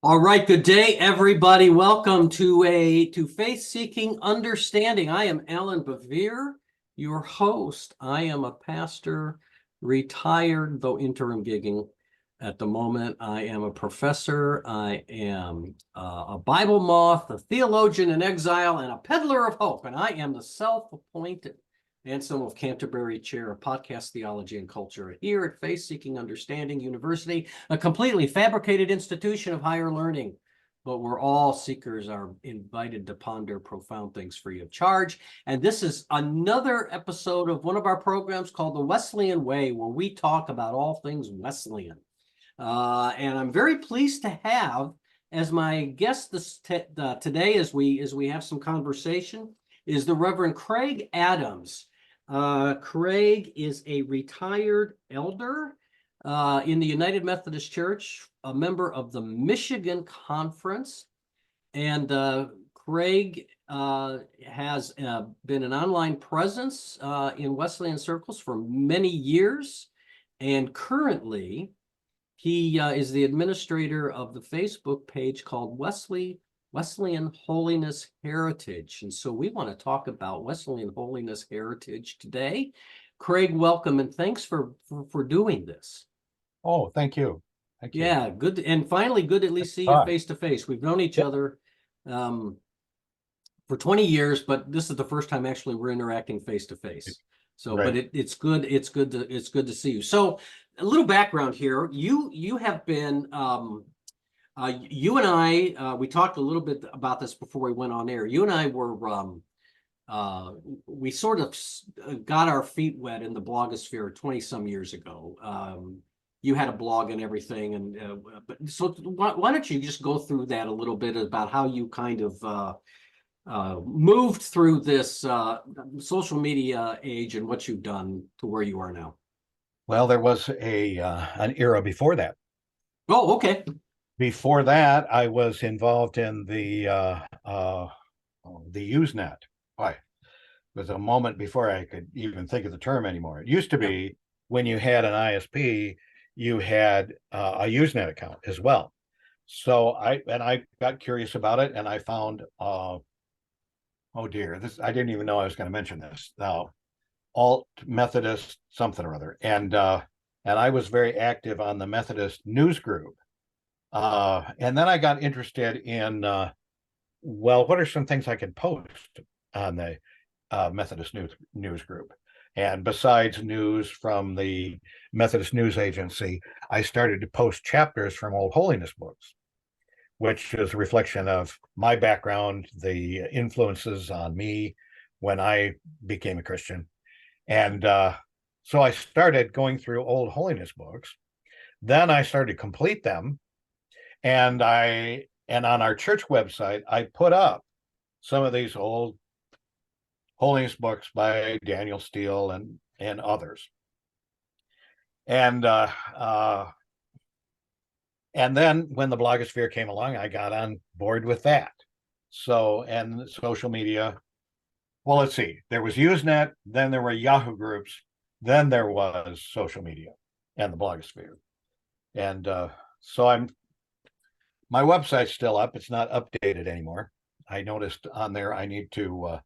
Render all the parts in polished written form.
All right, good day, everybody. Welcome to Faith Seeking Understanding. I am Alan Bevere, your host. I am a pastor, retired, though interim gigging at the moment. I am a professor. I am a Bible moth, a theologian in exile, and a peddler of hope. And I am the self-appointed Anselm of Canterbury Chair of Podcast Theology and Culture here at Faith Seeking Understanding University, a completely fabricated institution of higher learning. But where all seekers are invited to ponder profound things free of charge. And this is another episode of one of our programs called The Wesleyan Way, where we talk about all things Wesleyan. And I'm very pleased to have as my guest today, as we have some conversation, is the Reverend Craig Adams. Craig is a retired elder in the United Methodist Church, a member of the Michigan Conference, and Craig has been an online presence in Wesleyan circles for many years, and currently he is the administrator of the Facebook page called Wesleyan Holiness Heritage. And so we want to talk about Wesleyan Holiness Heritage today. Craig, welcome, and thanks for doing this. Oh, thank you. Thank you. Yeah, good. And finally, good to at least see you face to face. We've known each other for 20 years, but this is the first time actually we're interacting face to face. So, right. But it's good. It's good to see you. So a little background here. You have been you and I, we talked a little bit about this before we went on air. You and I were, we sort of got our feet wet in the blogosphere 20 some years ago. You had a blog and everything. And so why don't you just go through that a little bit about how you kind of moved through this social media age and what you've done to where you are now? Well, there was an era before that. Oh, okay. Before that, I was involved in the Usenet. It was a moment before I could even think of the term anymore. It used to be when you had an ISP, you had a Usenet account as well. So I got curious about it, and I found oh dear, I didn't even know I was going to mention this. Alt Methodist something or other, and I was very active on the Methodist news group. And then I got interested in, well, what are some things I could post on the Methodist news group? And besides news from the Methodist News Agency, I started to post chapters from Old Holiness books, which is a reflection of my background, the influences on me when I became a Christian. And so I started going through Old Holiness books. Then I started to complete them. And on our church website, I put up some of these old holiness books by Daniel Steele and others. And then when the blogosphere came along, I got on board with that. So, and social media, well, let's see, there was Usenet, then there were Yahoo groups, then there was social media and the blogosphere. And so my website's still up. It's not updated anymore. I noticed on there I need to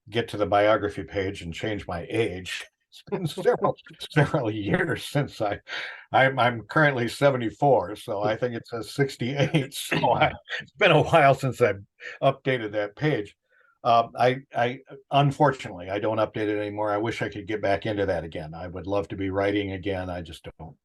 get to the biography page and change my age. It's been several years since I'm currently 74, so I think it says 68. So it's been a while since I've updated that page. I unfortunately I don't update it anymore. I wish I could get back into that again. I would love to be writing again. I just don't.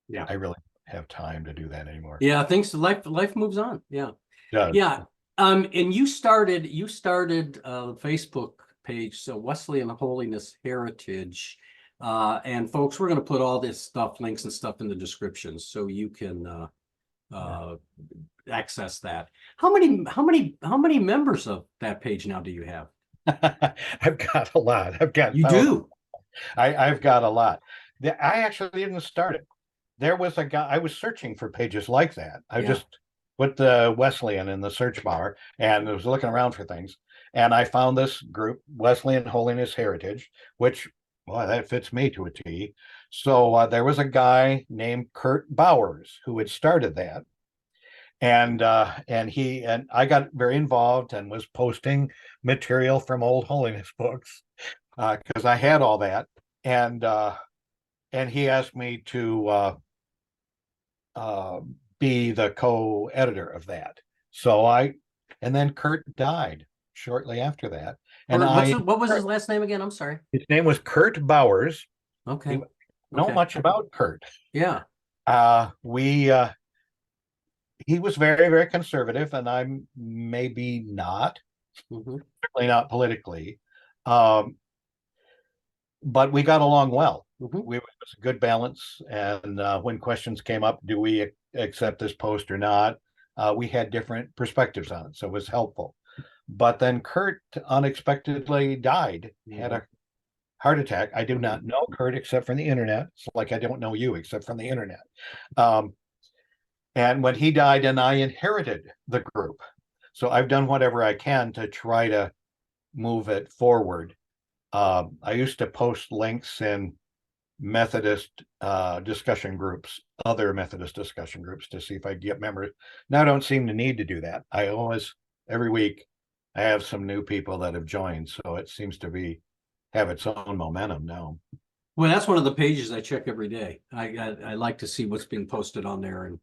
Yeah, I really have time to do that anymore. Yeah, things life moves on. Yeah. Yeah. Yeah. And you started a Facebook page, so Wesleyan Holiness Heritage. And folks, we're going to put all this stuff, links and stuff in the description so you can access that. How many members of that page now do you have? I've got a lot. I've got a lot. I actually didn't start it. There was a guy, I was searching for pages like that. I just put the Wesleyan in the search bar and I was looking around for things. And I found this group, Wesleyan Holiness Heritage, which, well, that fits me to a T. So there was a guy named Kurt Bowers who had started that. And I got very involved and was posting material from old holiness books because I had all that. And he asked me to uh, be the co-editor of that. And then Kurt died shortly after that. And What was his last name again? I'm sorry. his name was Kurt Bowers. Okay. Know much about Kurt. Yeah. We he was very, very conservative, and I'm maybe not, certainly not politically. Um, but we got along well. It was a good balance. And when questions came up, do we accept this post or not? We had different perspectives on it, so it was helpful. But then Kurt unexpectedly died, had a heart attack. I do not know Kurt except from the internet. It's like I don't know you except from the internet. And when he died, and I inherited the group. So I've done whatever I can to try to move it forward. I used to post links in Methodist discussion groups, other Methodist discussion groups, to see if I get members. Now I don't seem to need to do that. I always, every week, I have some new people that have joined. So it seems to have its own momentum now. Well, that's one of the pages I check every day. I like to see what's being posted on there and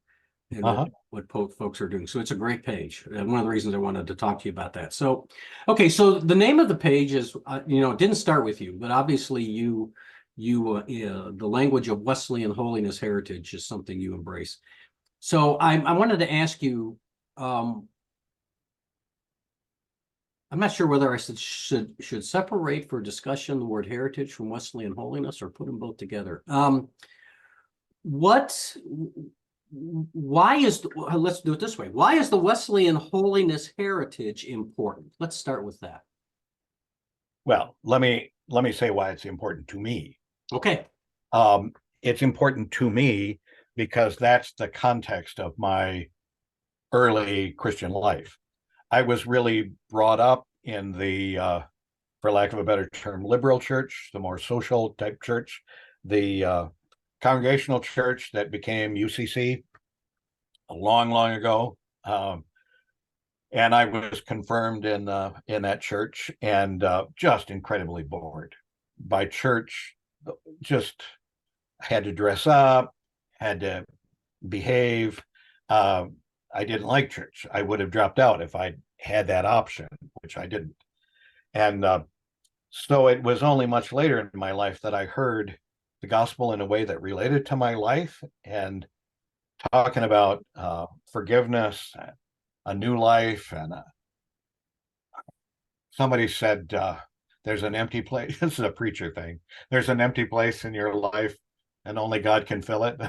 what folks are doing. So it's a great page. And one of the reasons I wanted to talk to you about that. So, okay, so the name of the page is, it didn't start with you, but obviously the language of Wesleyan holiness heritage is something you embrace. So I wanted to ask you, I'm not sure whether I should separate for discussion the word heritage from Wesleyan holiness or put them both together. Let's do it this way. Why is the Wesleyan holiness heritage important? Let's start with that. Well, let me say why it's important to me. Okay. It's important to me because that's the context of my early Christian life. I was really brought up in the, for lack of a better term, liberal church, the more social type church, the congregational church that became UCC a long, long ago. And I was confirmed in that church, and just incredibly bored by church. Just had to dress up, had to behave. I didn't like church. I would have dropped out if I had that option, which I didn't. And so it was only much later in my life that I heard the gospel in a way that related to my life, and talking about forgiveness, a new life. And somebody said, there's an empty place. This is a preacher thing. There's an empty place in your life and only God can fill it.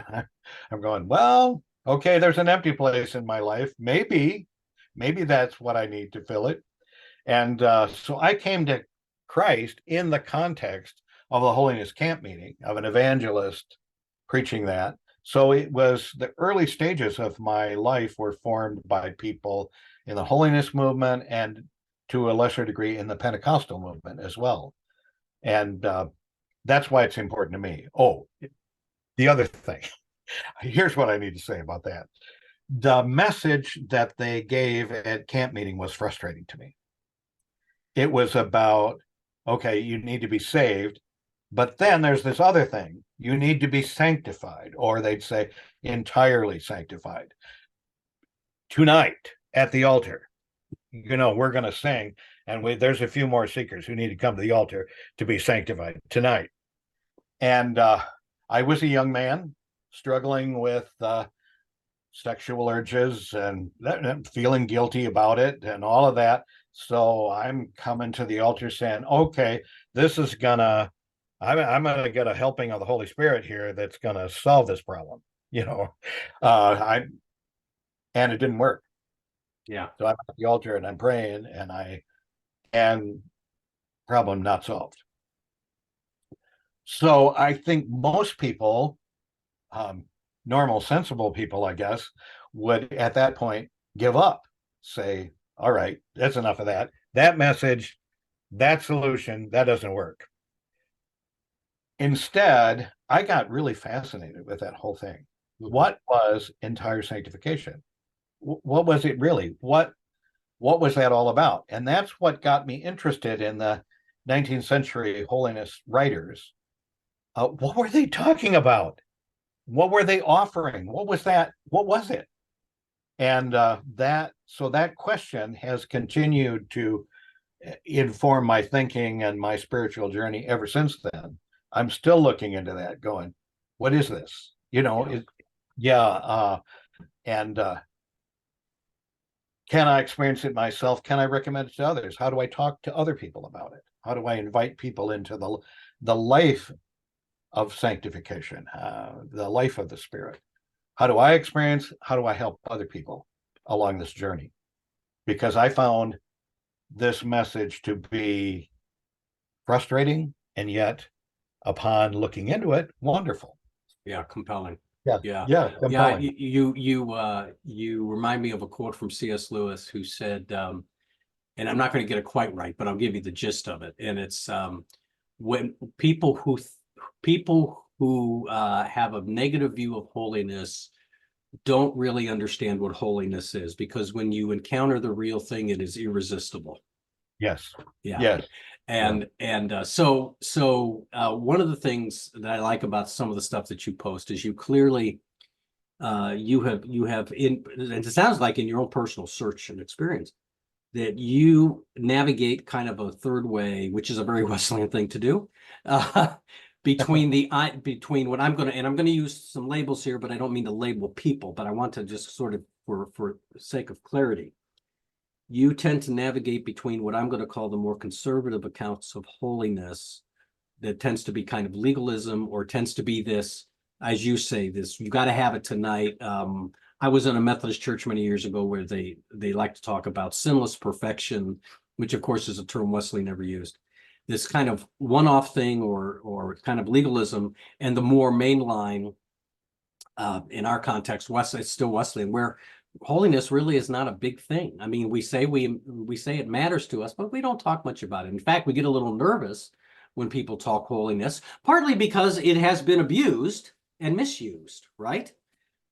I'm going, well, okay, there's an empty place in my life. Maybe that's what I need to fill it. And so I came to Christ in the context of the Holiness Camp meeting, of an evangelist preaching that. So it was the early stages of my life were formed by people in the holiness movement, and to a lesser degree in the Pentecostal movement as well. And that's why it's important to me. Oh, the other thing, here's what I need to say about that. The message that they gave at camp meeting was frustrating to me. It was about, okay, you need to be saved, but then there's this other thing. You need to be sanctified, or they'd say entirely sanctified. Tonight at the altar, we're going to sing, and there's a few more seekers who need to come to the altar to be sanctified tonight. And I was a young man struggling with sexual urges and feeling guilty about it and all of that. So I'm coming to the altar saying, okay, this is I'm gonna get a helping of the Holy Spirit here that's gonna solve this problem. And it didn't work. Yeah. So I'm at the altar and I'm praying, and problem not solved. So I think most people, normal, sensible people, I guess, would at that point give up, say, all right, that's enough of that. That message, that solution, that doesn't work. Instead, I got really fascinated with that whole thing. What was entire sanctification? what was it really? What was that all about? And that's what got me interested in the 19th century holiness writers. What were they talking about? What were they offering? What was that? What was it? And that question has continued to inform my thinking and my spiritual journey ever since then. I'm still looking into that, going, what is this? And can I experience it myself? Can I recommend it to others? How do I talk to other people about it? How do I invite people into the life of sanctification, the life of the Spirit? How do I experience? How do I help other people along this journey? Because I found this message to be frustrating, and yet, upon looking into it, wonderful. Yeah, compelling. Yeah, Yeah. compelling. You remind me of a quote from C.S. Lewis, who said, and I'm not going to get it quite right, but I'll give you the gist of it. And it's when people who have a negative view of holiness don't really understand what holiness is, because when you encounter the real thing, it is irresistible. Yes. Yeah. Yes. So one of the things that I like about some of the stuff that you post is you clearly you have in, and it sounds like in your own personal search and experience, that you navigate kind of a third way, which is a very Wesleyan thing to do, between what I'm going to use some labels here, but I don't mean to label people, but I want to just sort of, for sake of clarity, you tend to navigate between what I'm going to call the more conservative accounts of holiness, that tends to be kind of legalism, or tends to be this, as you say, this, you got to have it tonight. I was in a Methodist church many years ago where they like to talk about sinless perfection, which of course is a term Wesley never used. This kind of one-off thing, or kind of legalism, and the more mainline, in our context, it's still Wesleyan, where holiness really is not a big thing. I mean, we say it matters to us, but we don't talk much about it. In fact, we get a little nervous when people talk holiness, partly because it has been abused and misused, right?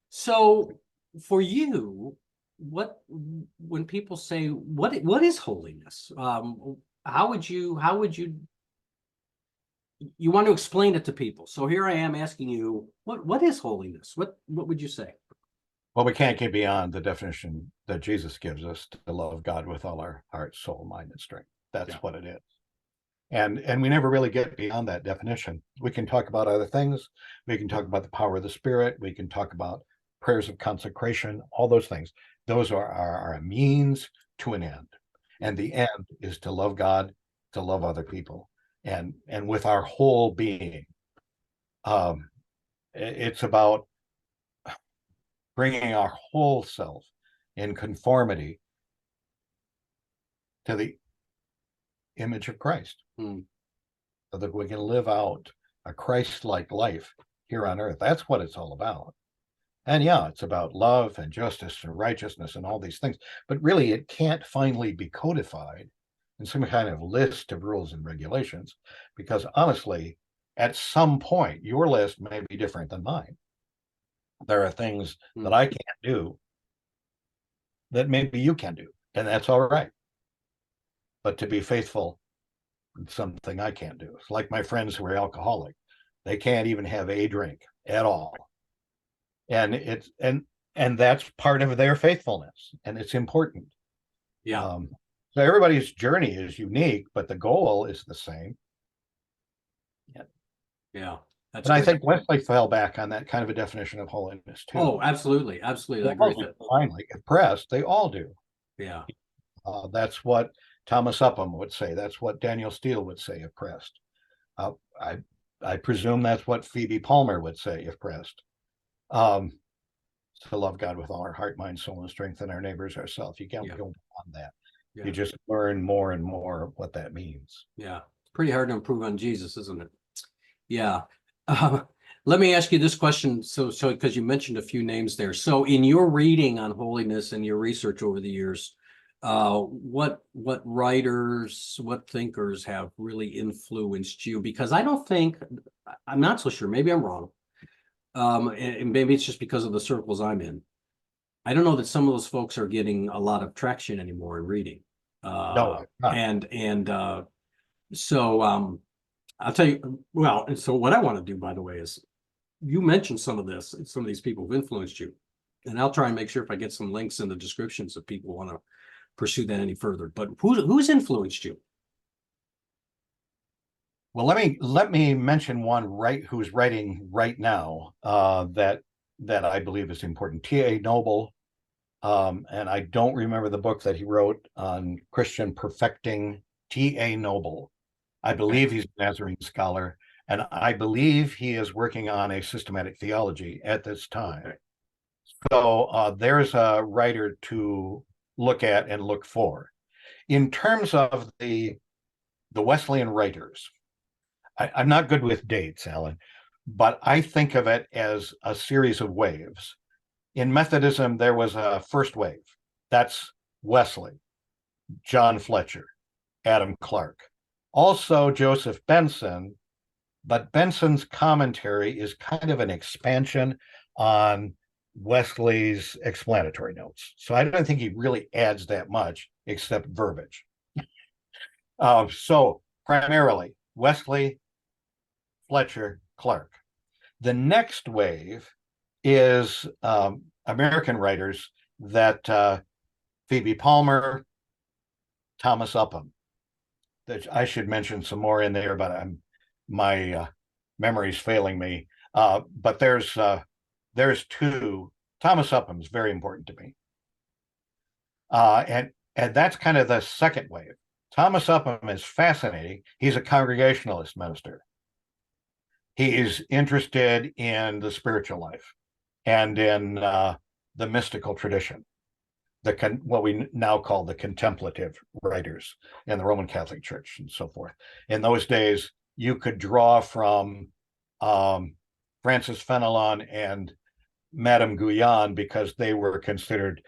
So for you, when people say what is holiness, how would you want to explain it to people? So here I am asking you, what is holiness? What would you say? Well, we can't get beyond the definition that Jesus gives us, to love God with all our heart, soul, mind, and strength. That's what it is. And we never really get beyond that definition. We can talk about other things. We can talk about the power of the Spirit. We can talk about prayers of consecration, all those things. Those are a means to an end. And the end is to love God, to love other people, and with our whole being. It's about bringing our whole self in conformity to the image of Christ, so that we can live out a Christ-like life here on earth. That's what it's all about. And yeah, it's about love and justice and righteousness and all these things. But really, it can't finally be codified in some kind of list of rules and regulations, because honestly, at some point, your list may be different than mine. There are things that I can't do that maybe you can do, and that's all right. But to be faithful, it's something I can't do. It's like my friends who are alcoholic. They can't even have a drink at all. And that's part of their faithfulness, and it's important. Yeah. So everybody's journey is unique, but the goal is the same. Yeah. And I think Wesley fell back on that kind of a definition of holiness too. Oh, absolutely. Absolutely. I agree with it. Finally, if pressed, they all do. Yeah. That's what Thomas Upham would say. That's what Daniel Steele would say if pressed. I presume that's what Phoebe Palmer would say if pressed. To love God with all our heart, mind, soul, and strength, and our neighbors ourselves. You can't go beyond that. You just learn more and more what that means. Yeah. It's pretty hard to improve on Jesus, isn't it? Yeah. Let me ask you this question. So because you mentioned a few names there. So in your reading on holiness and your research over the years, what writers, what thinkers have really influenced you? Because I'm not so sure, maybe I'm wrong. And maybe it's just because of the circles I'm in. I don't know that some of those folks are getting a lot of traction anymore in reading. No, it's not. So I'll tell you, well, and so what I want to do, by the way, is you mentioned some of this, some of these people have influenced you. And I'll try and make sure if I get some links in the descriptions if people want to pursue that any further. But who's influenced you? Well, let me mention one who's writing right now that I believe is important. T.A. Noble, and I don't remember the book that he wrote on Christian perfecting. T.A. Noble. I believe he's a Nazarene scholar, and I believe he is working on a systematic theology at this time. So there's a writer to look at and look for. In terms of the Wesleyan writers, I'm not good with dates, Alan, but I think of it as a series of waves. In Methodism, there was a first wave. That's Wesley, John Fletcher, Adam Clark. Also Joseph Benson, but Benson's commentary is kind of an expansion on Wesley's explanatory notes. So I don't think he really adds that much except verbiage. So primarily Wesley, Fletcher, Clark. The next wave is American writers that Phoebe Palmer, Thomas Upham. I should mention some more in there, but my memory's failing me. But there's two. Thomas Upham is very important to me, and that's kind of the second wave. Thomas Upham is fascinating. He's a Congregationalist minister. He is interested in the spiritual life and in the mystical tradition, what we now call the contemplative writers in the Roman Catholic Church and so forth. In those days, you could draw from Francis Fenelon and Madame Guyon because they were considered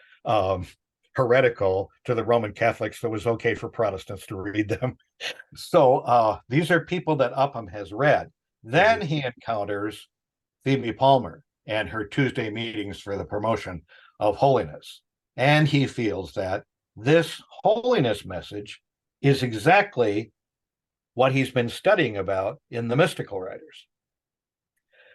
heretical to the Roman Catholics, so it was okay for Protestants to read them. So these are people that Upham has read. Then he encounters Phoebe Palmer and her Tuesday meetings for the promotion of holiness. And he feels that this holiness message is exactly what he's been studying about in the mystical writers.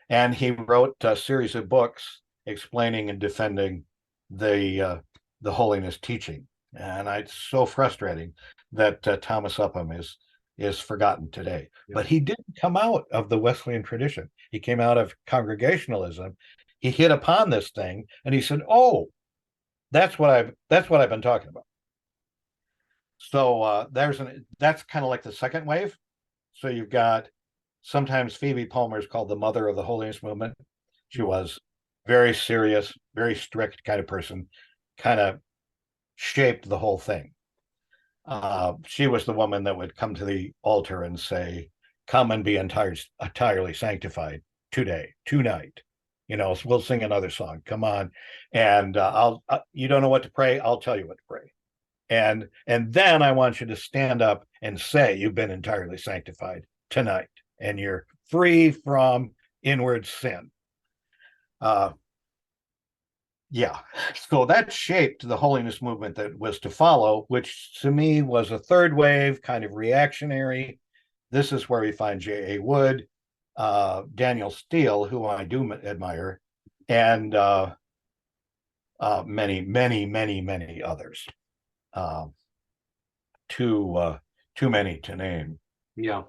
And he wrote a series of books explaining and defending the holiness teaching. And it's so frustrating that Thomas Upham is forgotten today. Yeah. But he didn't come out of the Wesleyan tradition. He came out of Congregationalism. He hit upon this thing and he said, "Oh, that's what I've been talking about." So that's kind of like the second wave. So you've got sometimes Phoebe Palmer is called the mother of the holiness movement. She was very serious, very strict kind of person, kind of shaped the whole thing. She was the woman that would come to the altar and say, "Come and be entirely sanctified tonight. You know, so we'll sing another song. Come on, and you don't know what to pray. I'll tell you what to pray, and then I want you to stand up and say you've been entirely sanctified tonight, and you're free from inward sin." Yeah, so that shaped the holiness movement that was to follow, which to me was a third wave, kind of reactionary. This is where we find J.A. Wood, Daniel Steele, who I do admire, and many, many, many, many others. Too many to name. Yeah.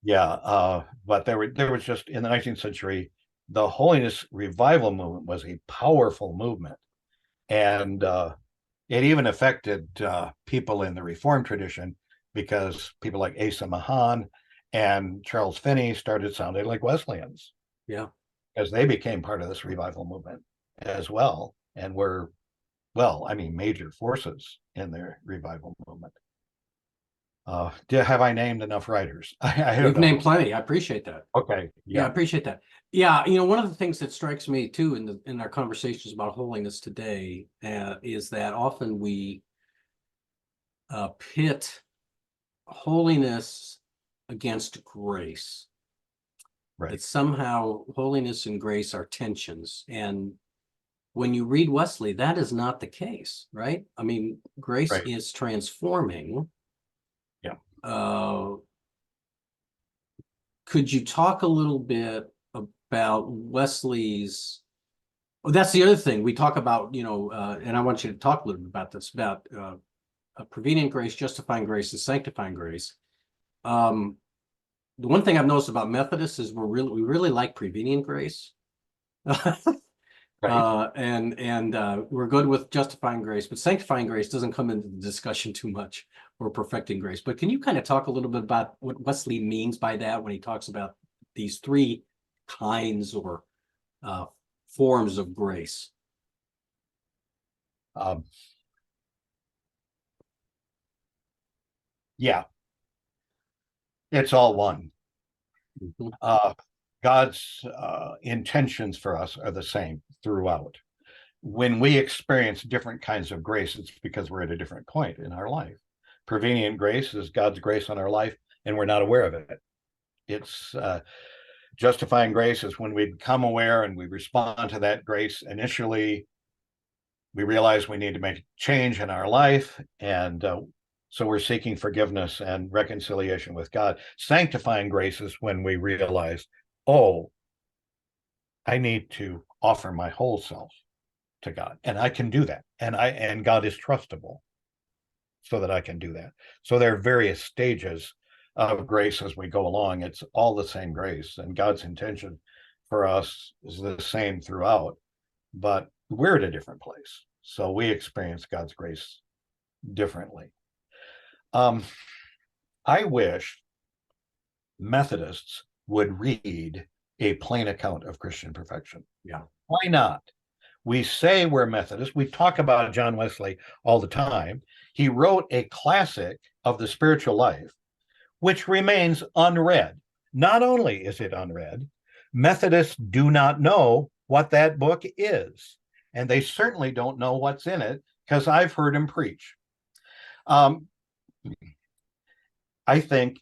But there was just in the 19th century, the holiness revival movement was a powerful movement, and it even affected people in the Reformed tradition because people like Asa Mahan and Charles Finney started sounding like Wesleyans. Yeah, as they became part of this revival movement as well, and were, well, I mean, major forces in their revival movement. Have I named enough writers? I don't you've know. named plenty. I appreciate that. Okay. Yeah, I appreciate that. Yeah, one of the things that strikes me too in our conversations about holiness today is that often we pit holiness against grace. Right. That somehow holiness and grace are tensions, and when you read Wesley, that is not the case, right? I mean, grace Right. is transforming. Yeah. Could you talk a little bit about Wesley's? Oh, that's the other thing we talk about, and I want you to talk a little bit about this, about prevenient grace, justifying grace, and sanctifying grace. The one thing I've noticed about Methodists is we really like prevenient grace. Right. And we're good with justifying grace, but sanctifying grace doesn't come into the discussion too much, or perfecting grace. But can you kind of talk a little bit about what Wesley means by that when he talks about these three kinds or forms of grace? Yeah, it's all one. Mhm. God's intentions for us are the same throughout. When we experience different kinds of grace, it's because we're at a different point in our life. Prevenient grace is God's grace on our life, and we're not aware of it. It's justifying grace is when we become aware and we respond to that grace. Initially, we realize we need to make a change in our life, and so we're seeking forgiveness and reconciliation with God. Sanctifying grace is when we realize, oh, I need to offer my whole self to God, and I can do that, and God is trustable, so that I can do that. So there are various stages of grace as we go along. It's all the same grace, and God's intention for us is the same throughout, but we're at a different place, so we experience God's grace differently. I wish Methodists would read a plain account of Christian perfection. Yeah. Why not? We say we're Methodists. We talk about John Wesley all the time. He wrote a classic of the spiritual life, which remains unread. Not only is it unread, Methodists do not know what that book is, and they certainly don't know what's in it, because I've heard him preach. I think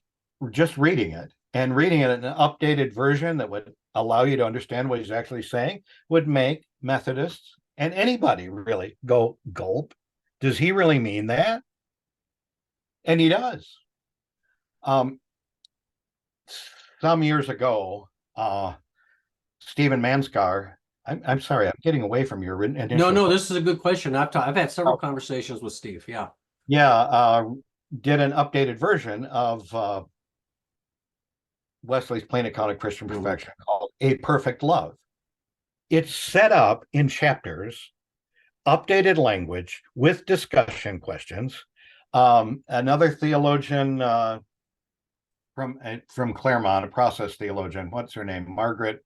just reading it and reading it in an updated version that would allow you to understand what he's actually saying would make Methodists and anybody really go, gulp. Does he really mean that? And he does. Some years ago, Stephen Manskar, I'm sorry, I'm getting away from your initial. No, this is a good question. I've had several conversations with Steve. Yeah. Yeah, did an updated version of Wesley's plain account of Christian perfection called A Perfect Love. It's set up in chapters, updated language with discussion questions. Another theologian from Claremont, a process theologian, what's her name? Margaret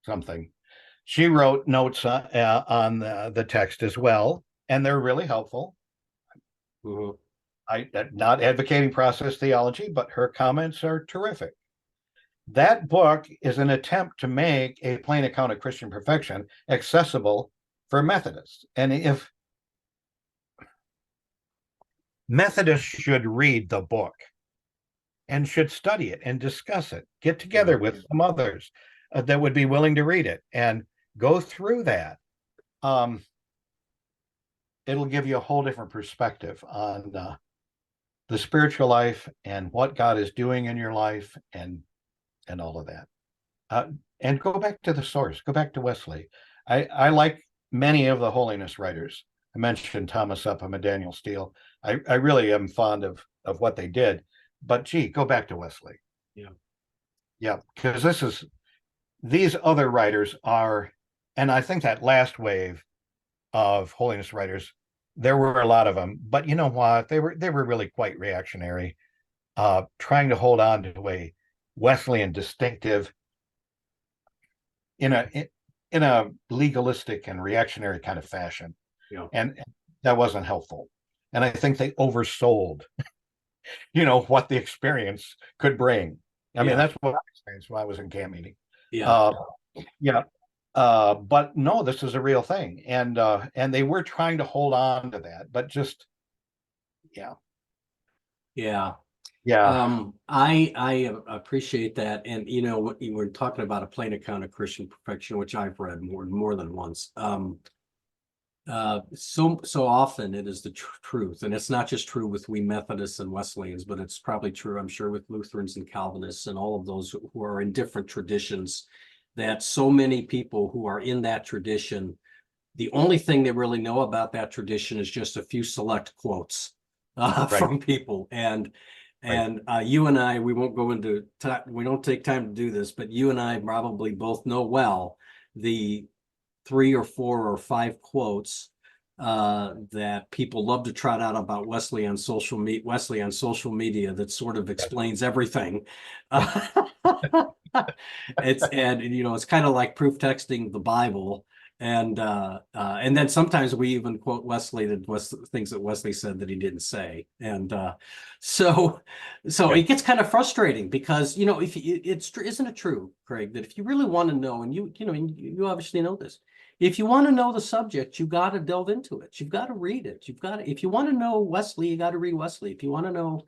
something. She wrote notes on the text as well, and they're really helpful. Mm-hmm. I'm not advocating process theology, but her comments are terrific. That book is an attempt to make a plain account of Christian perfection accessible for Methodists. And if Methodists should read the book and should study it and discuss it, get together with some others that would be willing to read it and go through that. It'll give you a whole different perspective on the spiritual life and what God is doing in your life and all of that. And go back to the source, go back to Wesley. I like many of the holiness writers. I mentioned Thomas Upham and Daniel Steele. I really am fond of what they did, but gee, go back to Wesley. Yeah, because these other writers are, and I think that last wave of holiness writers, there were a lot of them, but you know what? They were really quite reactionary, trying to hold on to a Wesleyan distinctive in a legalistic and reactionary kind of fashion. Yeah. And that wasn't helpful. And I think they oversold, what the experience could bring. I mean, that's what I experienced when I was in camp meeting. Yeah. Yeah. But no, this is a real thing. And they were trying to hold on to that, but just, yeah. Yeah. Yeah. I appreciate that. And what you were talking about, a plain account of Christian perfection, which I've read more than once. So often it is the truth, and it's not just true with we Methodists and Wesleyans, but it's probably true, I'm sure, with Lutherans and Calvinists and all of those who are in different traditions, that so many people who are in that tradition, the only thing they really know about that tradition is just a few select quotes Right. from people. And you and I, we won't go into we don't take time to do this, but you and I probably both know well the 3 or 4 or 5 quotes that people love to trot out about Wesley on social media that sort of explains everything. It's kind of like proof texting the Bible. And then sometimes we even quote Wesley things that Wesley said that he didn't say. And so Yeah. it gets kind of frustrating because, if isn't it true, Craig, that if you really want to know, and you obviously know this, if you want to know the subject, you got to delve into it. You've got to read it. If you want to know Wesley, you got to read Wesley. If you want to know,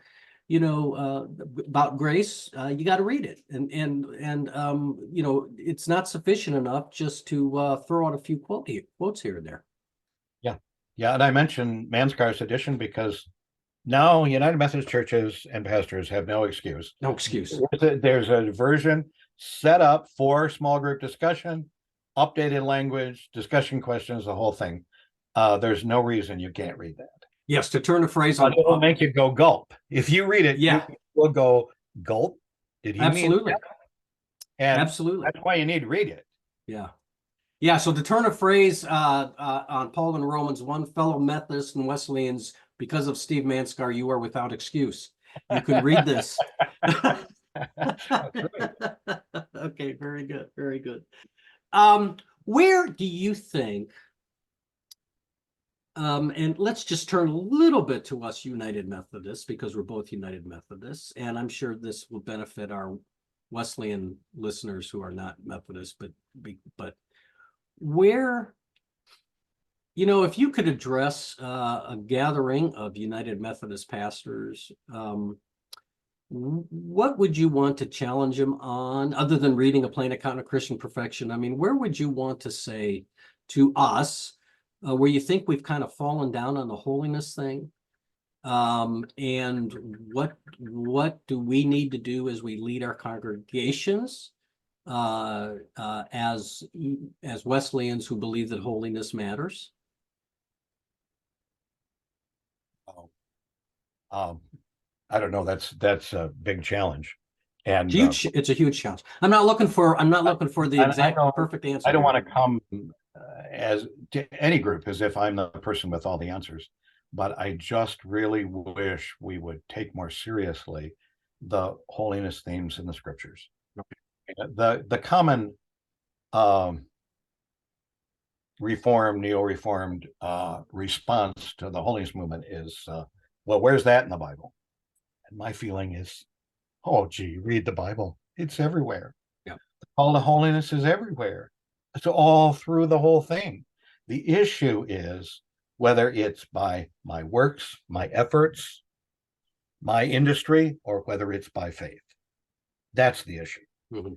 about grace, you got to read it. And it's not sufficient enough just to throw out a few quotes here and there. Yeah. Yeah. And I mentioned Manska's edition because now United Methodist churches and pastors have no excuse. No excuse. There's a version set up for small group discussion, updated language, discussion questions, the whole thing. There's no reason you can't read that. Yes, to turn a phrase on. It'll make you go gulp. If you read it, yeah, you will go gulp. Did he absolutely mean that? And absolutely. That's why you need to read it. Yeah. Yeah, so to turn a phrase on Paul in Romans 1, fellow Methodists and Wesleyans, because of Steve Manskar, you are without excuse. You can read this. Right. Okay, very good, very good. Where do you think, and let's just turn a little bit to us United Methodists, because we're both United Methodists, and I'm sure this will benefit our Wesleyan listeners who are not Methodists, but where, if you could address a gathering of United Methodist pastors, what would you want to challenge them on, other than reading A Plain Account of Christian Perfection? I mean, where would you want to say to us where you think we've kind of fallen down on the holiness thing? And what do we need to do as we lead our congregations as Wesleyans who believe that holiness matters? I don't know. That's a big challenge, and It's a huge challenge. I'm not looking for the exact perfect answer. I don't want to come as to any group as if I'm the person with all the answers, but I just really wish we would take more seriously the holiness themes in the scriptures. The common Reformed, neo-Reformed response to the holiness movement is, well, where's that in the Bible? And my feeling is, oh, gee, read the Bible. It's everywhere. Yeah. The call to holiness is everywhere. It's all through the whole thing. The issue is whether it's by my works, my efforts, my industry, or whether it's by faith. That's the issue. Mm-hmm.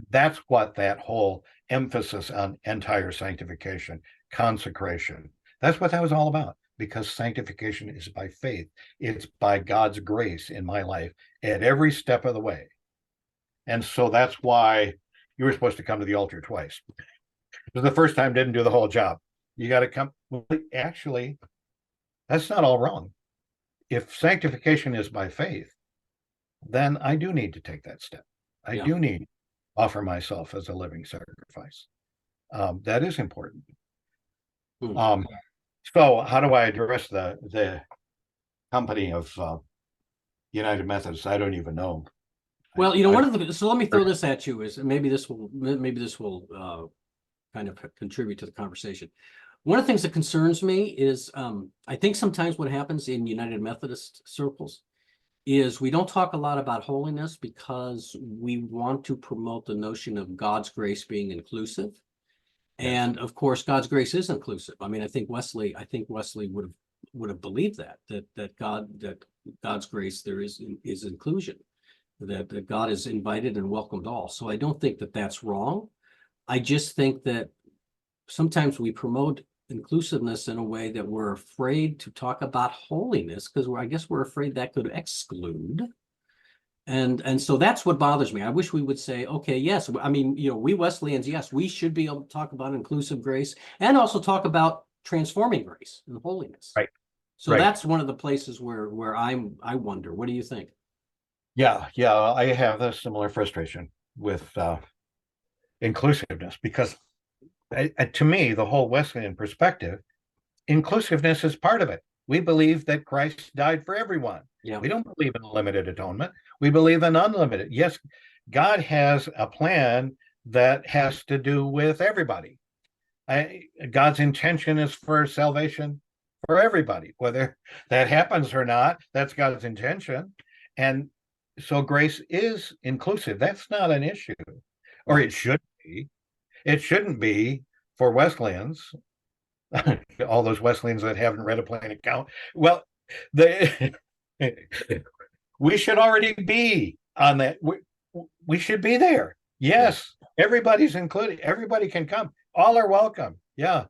That's what that whole emphasis on entire sanctification, consecration, that's what that was all about, because sanctification is by faith. It's by God's grace in my life at every step of the way. And so that's why you were supposed to come to the altar twice. Because the first time didn't do the whole job. You got to come. Well, actually, that's not all wrong. If sanctification is by faith, then I do need to take that step. I do need to offer myself as a living sacrifice. That is important. So how do I address the company of United Methodists? I don't even know. Well, so let me throw this at you, is maybe this will kind of contribute to the conversation. One of the things that concerns me is I think sometimes what happens in United Methodist circles is we don't talk a lot about holiness because we want to promote the notion of God's grace being inclusive. Yes. And of course, God's grace is inclusive. I mean, I think Wesley would have believed that God's grace there is inclusion, that God has invited and welcomed all. So I don't think that that's wrong. I just think that sometimes we promote inclusiveness in a way that we're afraid to talk about holiness because I guess we're afraid that could exclude. And so that's what bothers me. I wish we would say, okay, yes, I mean, we Wesleyans, yes, we should be able to talk about inclusive grace and also talk about transforming grace and holiness. Right. So that's one of the places where I wonder, what do you think? Yeah, I have a similar frustration with inclusiveness because to me, the whole Wesleyan perspective, inclusiveness is part of it. We believe that Christ died for everyone. Yeah. We don't believe in limited atonement. We believe in unlimited. Yes, God has a plan that has to do with everybody. God's intention is for salvation for everybody, whether that happens or not. That's God's intention. And so grace is inclusive. That's not an issue, or it should be. It shouldn't be for Wesleyans, all those Wesleyans that haven't read a plain account. Well, they we should already be on that. We should be there. Yes, everybody's included. Everybody can come. All are welcome. Yeah.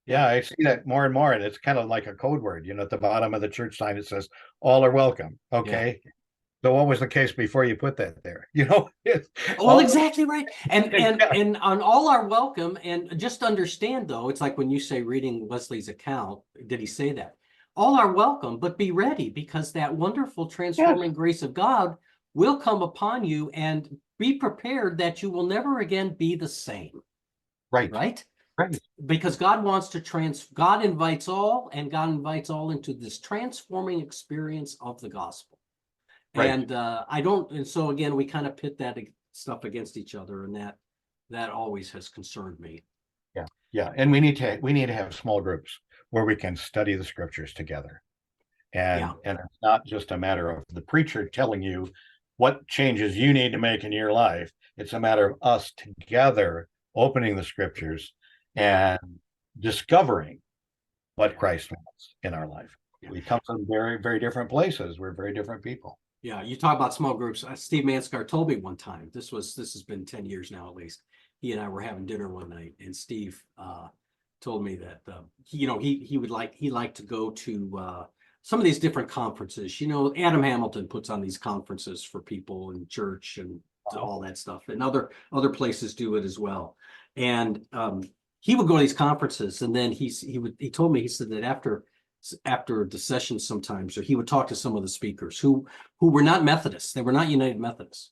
I see that more and more. And it's kind of like a code word. At the bottom of the church sign, it says, all are welcome. Okay. Yeah. So what was the case before you put that there? Exactly right. And on all are welcome. And just understand, though, it's like when you say reading Wesley's account, did he say that? All are welcome, but be ready because that wonderful transforming grace of God will come upon you, and be prepared that you will never again be the same. Right. Because God wants to God invites all, and God invites all into this transforming experience of the gospel. Right. And so again, we kind of pit that stuff against each other, and that always has concerned me. Yeah. And we need to have small groups where we can study the scriptures together. And it's not just a matter of the preacher telling you what changes you need to make in your life. It's a matter of us together opening the scriptures and discovering what Christ wants in our life. We come from very, very different places. We're very different people. Yeah, you talk about small groups. Steve Manskar told me one time, this has been 10 years now at least. He and I were having dinner one night, and Steve told me that he liked to go to some of these different conferences. Adam Hamilton puts on these conferences for people in church and all that stuff, and other places do it as well. And he would go to these conferences, and then he told me, he said that after the session sometimes, or he would talk to some of the speakers who were not Methodists. They were not United Methodists.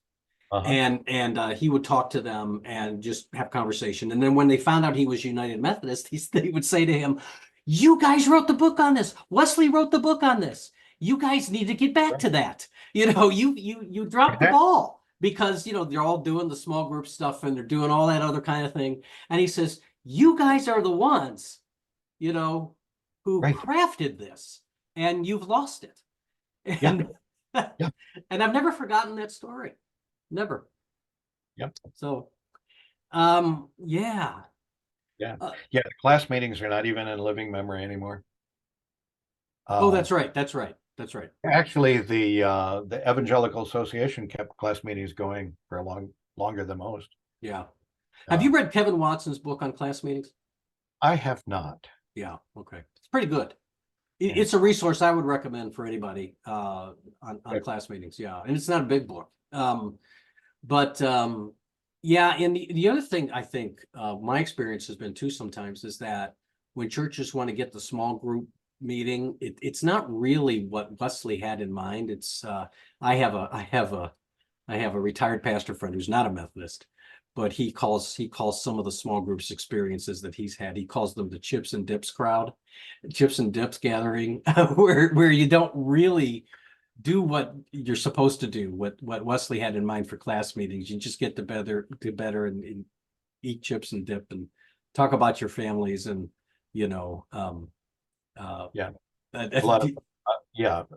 And he would talk to them and just have conversation. And then when they found out he was United Methodist, they would say to him, "You guys wrote the book on this. Wesley wrote the book on this. You guys need to get back to that. You dropped the ball." Because they're all doing the small group stuff and they're doing all that other kind of thing. And he says, "You guys are the ones, who crafted this, and you've lost it." And and I've never forgotten that story. Never. Yep. So, the class meetings are not even in living memory anymore. That's right. Actually, the Evangelical Association kept class meetings going for longer than most. Yeah. Have you read Kevin Watson's book on class meetings? I have not. Yeah. Okay. It's pretty good. It's a resource I would recommend for anybody on class meetings. Yeah. And it's not a big book. And the other thing I think my experience has been too sometimes is that when churches want to get the small group meeting, it's not really what Wesley had in mind. It's I have a retired pastor friend who's not a Methodist, but he calls some of the small groups experiences that he's had, he calls them the chips and dips gathering, where you don't really do what you're supposed to do, what Wesley had in mind for class meetings. You just get together and eat chips and dip and talk about your families and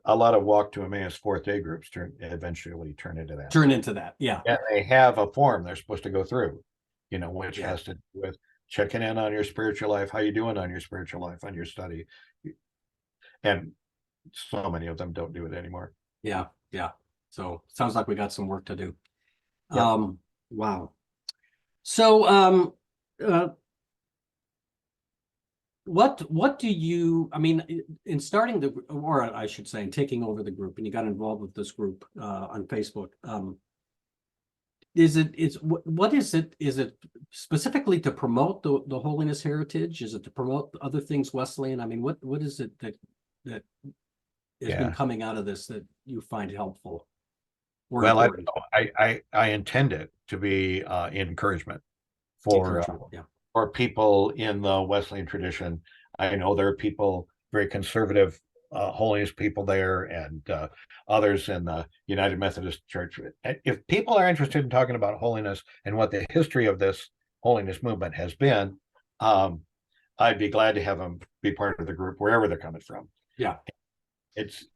a lot of walk to Emmaus fourth day groups eventually turn into that. Yeah. And they have a form they're supposed to go through, which has to do with checking in on your spiritual life, how you doing on your spiritual life, on your study. And so many of them don't do it anymore. Yeah. So sounds like we got some work to do. Yep. Wow. So what do you, I mean, in starting the, or I should say, in taking over the group, and you got involved with this group on Facebook, what is it? Is it specifically to promote the holiness heritage? Is it to promote other things Wesleyan? I mean, what is it that has been Yeah. coming out of this that you find helpful or Well, important? I intend it to be encouragement for Encouragement, yeah. for people in the Wesleyan tradition. I know there are people, very conservative, holiness people there, and others in the United Methodist Church. If people are interested in talking about holiness and what the history of this holiness movement has been, I'd be glad to have them be part of the group wherever they're coming from. Yeah. It's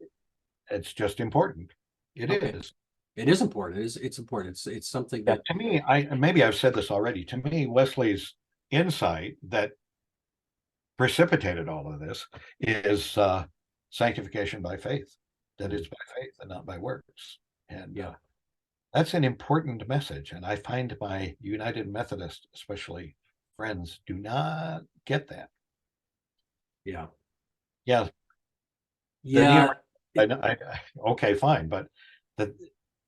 it's just important. It Okay. is. It is important. It's important. It's something Yeah, that, to me, maybe I've said this already. To me, Wesley's insight that precipitated all of this is sanctification by faith. That it's by faith and not by works. And yeah, that's an important message. And I find my United Methodist, especially friends, do not get that. yeah, Yeah, the neo, yeah. okay, fine, but the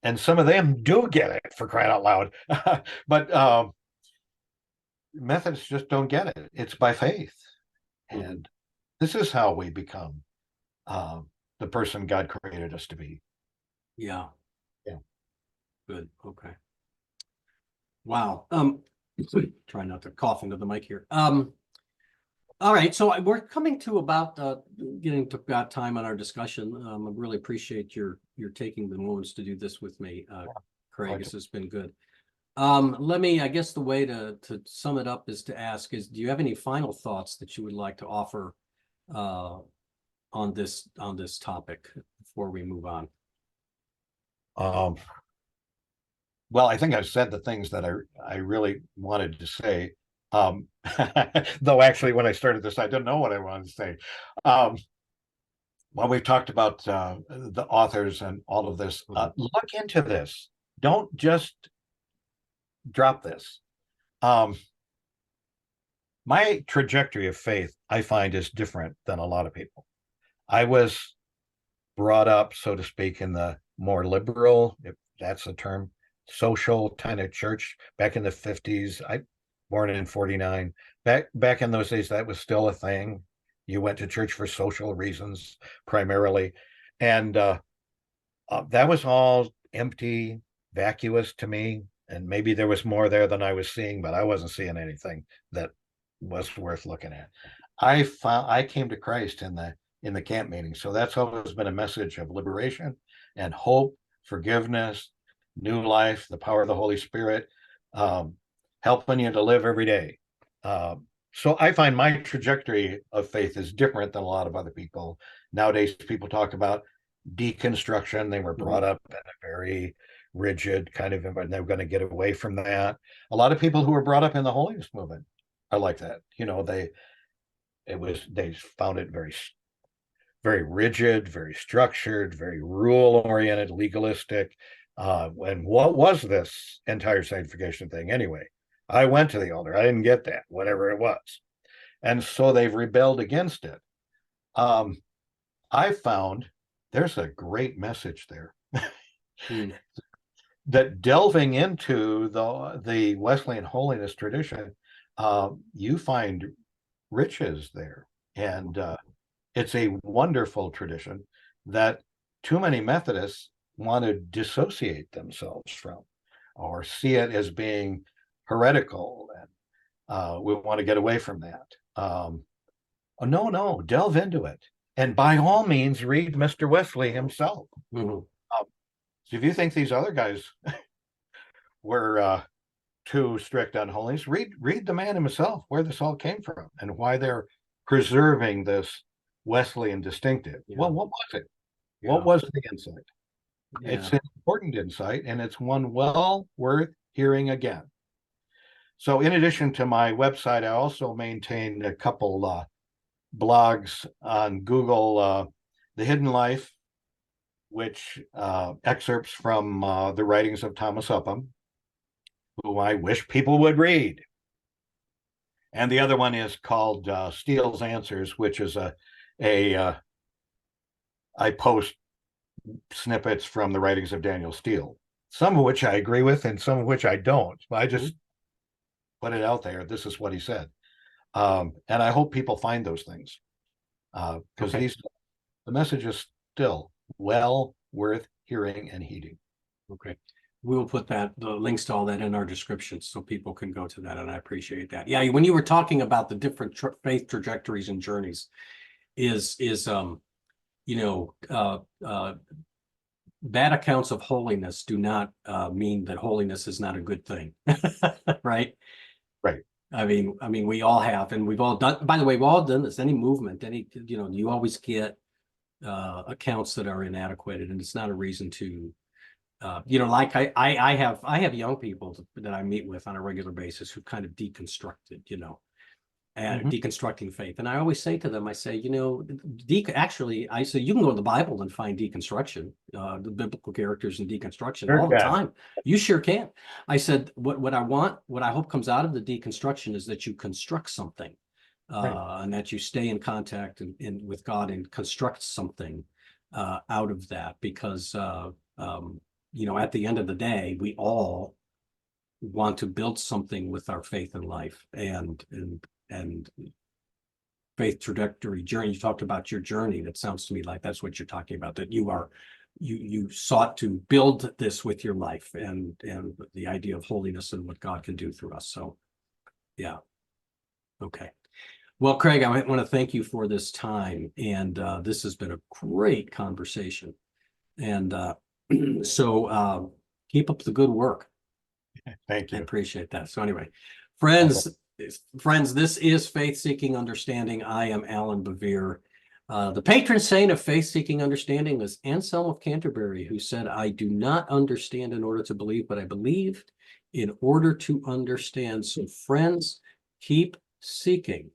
and some of them do get it, for crying out loud. But Methodists just don't get it. It's by faith. Mhm. And this is how we become the person God created us to be. Yeah, Yeah. good. Okay. Wow. Try not to cough into the mic here. All right, so we're coming to about getting to about time on our discussion. I really appreciate your taking the moments to do this with me, Craig. This has been good. Let me, I guess the way to sum it up is to ask is, do you have any final thoughts that you would like to offer on this topic before we move on? Um, well, I think I've said the things that I really wanted to say. Though actually, when I started this, I didn't know what I wanted to say. When we've talked about the authors and all of this, look into this. Don't just drop this. My trajectory of faith, I find, is different than a lot of people. I was brought up, so to speak, in the more liberal, if that's the term, social kind of church back in the 50s. I born in 49. Back in those days, that was still a thing. You went to church for social reasons primarily. And that was all empty, vacuous to me. And maybe there was more there than I was seeing, but I wasn't seeing anything that was worth looking at. I came to Christ in the camp meeting. So that's always been a message of liberation and hope, forgiveness, new life, the power of the Holy Spirit, helping you to live every day. So I find my trajectory of faith is different than a lot of other people. Nowadays, people talk about deconstruction. They were brought up in a very rigid kind of environment. They were going to get away from that. A lot of people who were brought up in the holiness movement are like that. You know, they found it very rigid, very structured, very rule oriented, legalistic. And what was this entire sanctification thing anyway? I went to the altar. I didn't get that, whatever it was. And so they've rebelled against it. I found there's a great message there. That delving into the Wesleyan holiness tradition, you find riches there. And it's a wonderful tradition that too many Methodists want to dissociate themselves from or see it as being heretical. And we want to get away from that. Oh, no, delve into it. And by all means, read Mr. Wesley himself. So if you think these other guys were too strict on holiness, read the man himself, where this all came from and why they're preserving this Wesleyan distinctive. Well, what was it? What was the insight? It's an important insight, and it's one well worth hearing again. So in addition to my website, I also maintain a couple blogs on Google, The Hidden Life, which excerpts from the writings of Thomas Upham, who I wish people would read. And the other one is called Steele's Answers, which is I post snippets from the writings of Daniel Steele, some of which I agree with and some of which I don't. I just put it out there. This is what he said. And I hope people find those things, because the message is still well worth hearing and heeding. Okay. We'll put the links to all that in our description so people can go to that, and I appreciate that. Yeah, when you were talking about the different faith trajectories and journeys, bad accounts of holiness do not mean that holiness is not a good thing, right? Right. I mean, we all have, and we've all done. By the way, we've all done this. Any movement, you always get accounts that are inadequate, and it's not a reason to. Like I have young people that I meet with on a regular basis who kind of deconstructed, and deconstructing faith. And I always say to them, I say, I say you can go to the Bible and find deconstruction, the biblical characters in deconstruction all the time. You sure can. I said, what I hope comes out of the deconstruction is that you construct something, and that you stay in contact with God and construct something out of that, because at the end of the day, we all want to build something with our faith in life and faith trajectory journey. You talked about your journey. That sounds to me like that's what you're talking about, that you sought to build this with your life and the idea of holiness and what God can do through us. So, yeah. Okay. Well, Craig, I want to thank you for this time. And this has been a great conversation. And so keep up the good work. Thank you. I appreciate that. So anyway, friends, this is Faith Seeking Understanding. I am Alan Bevere. The patron saint of Faith Seeking Understanding was Anselm of Canterbury, who said, "I do not understand in order to believe, but I believed in order to understand." So friends, keep seeking.